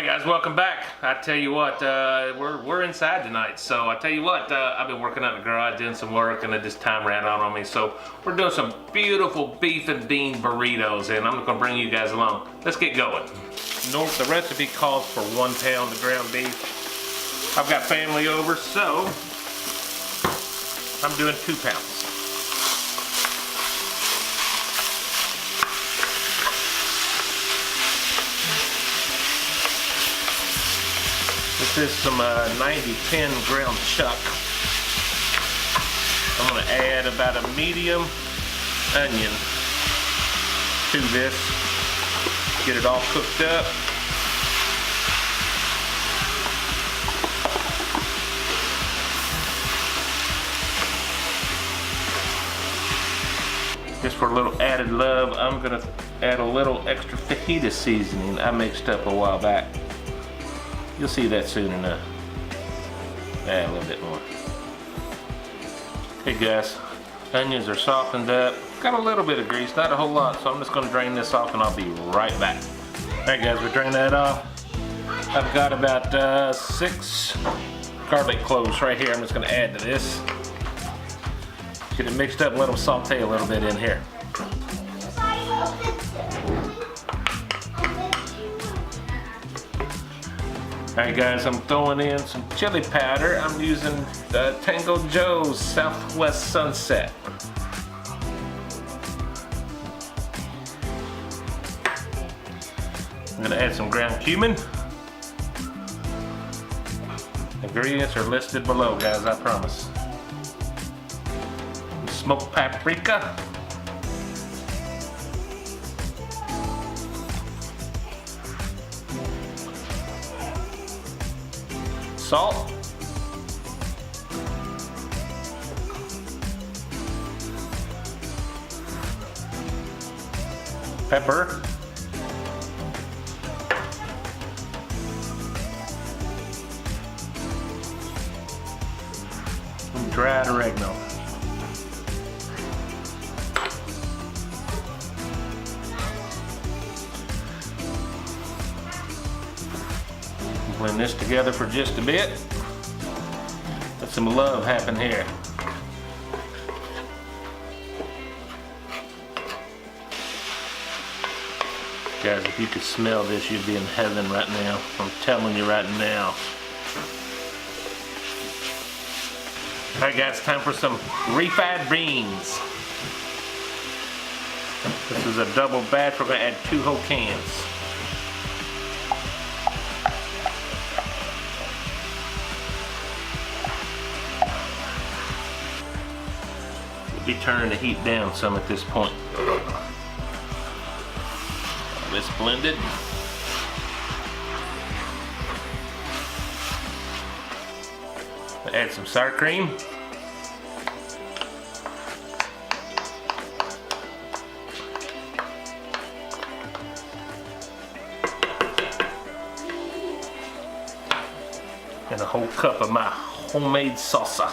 Guys, welcome back. I tell you what, we're inside tonight, so I tell you what, I've been working out in the garage doing some work and this time ran out on me, so we're doing some beautiful beef and bean burritos and I'm gonna bring you guys along. Let's get going. The recipe calls for 1 pound of ground beef. I've got family over, so I'm doing 2 pounds. This is some 90-10 ground chuck. I'm going to add about a medium onion to this. Get it all cooked up. Just for a little added love, I'm going to add a little extra fajita seasoning I mixed up a while back. You'll see that soon enough. Add a little bit more. Hey guys, onions are softened up. Got a little bit of grease, not a whole lot, so I'm just gonna drain this off and I'll be right back. Alright guys, we drained that off. I've got about 6 garlic cloves right here. I'm just gonna add to this. Get it mixed up and let them saute a little bit in here. Alright guys, I'm throwing in some chili powder. I'm using Tango Joe's Southwest Sunset. I'm going to add some ground cumin. Ingredients are listed below, guys, I promise. Smoked paprika. Salt, pepper, and dried oregano. Blend this together for just a bit. Let some love happen here. Guys, if you could smell this, you'd be in heaven right now. I'm telling you right now. Alright guys, time for some refried beans. This is a double batch. We're going to add 2 whole cans. Be turning the heat down some at this point. This blended. Add some sour cream. And a whole cup of my homemade salsa.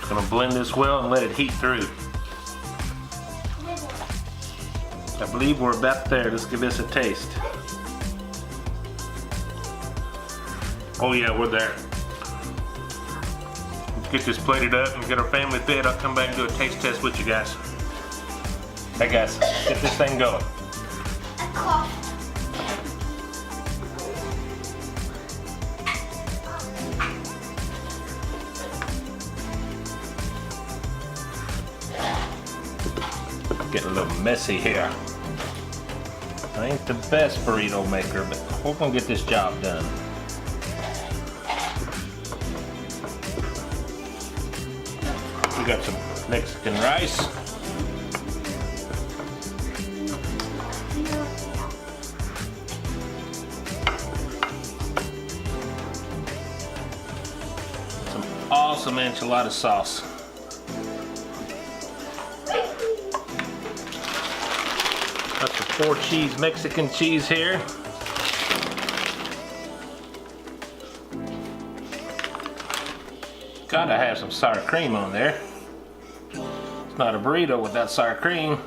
Gonna blend this well and let it heat through. I believe we're about there. Let's give this a taste. Oh yeah, we're there. Let's get this plated up and get our family fed. I'll come back and do a taste test with you guys. Hey guys, get this thing going. Getting a little messy here. I ain't the best burrito maker, but we're gonna get this job done. We got some Mexican rice. Some awesome enchilada sauce. That's a 4 cheese Mexican cheese here. Gotta have some sour cream on there. It's not a burrito without sour cream.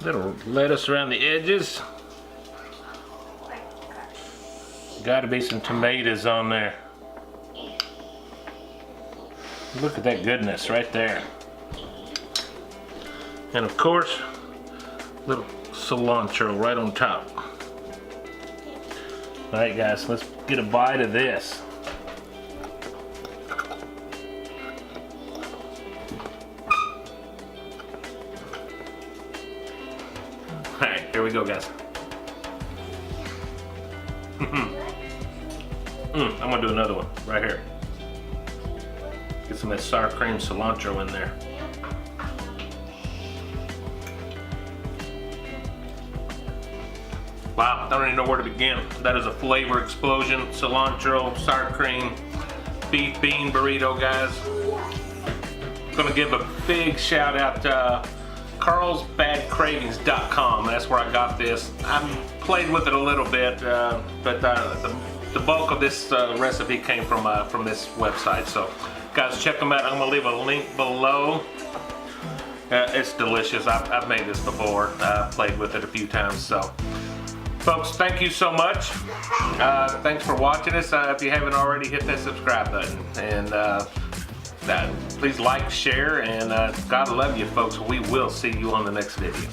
Little lettuce around the edges. Gotta be some tomatoes on there. Look at that goodness right there. And of course, little cilantro right on top. All right, guys, let's get a bite of this. All right, here we go, guys. I'm gonna do another one right here. Get some of that sour cream cilantro in there. Wow, I don't even know where to begin. That is a flavor explosion. Cilantro, sour cream, beef bean burrito, guys. Gonna give a big shout out to Carlsbadcravings.com. That's where I got this. I played with it a little bit, but the bulk of this recipe came from this website. So, guys, check them out. I'm gonna leave a link below. It's delicious. I've made this before. Played with it a few times. So, folks, thank you so much. Thanks for watching us. If you haven't already, hit that subscribe button. And please like, share, and God love you, folks. We will see you on the next video.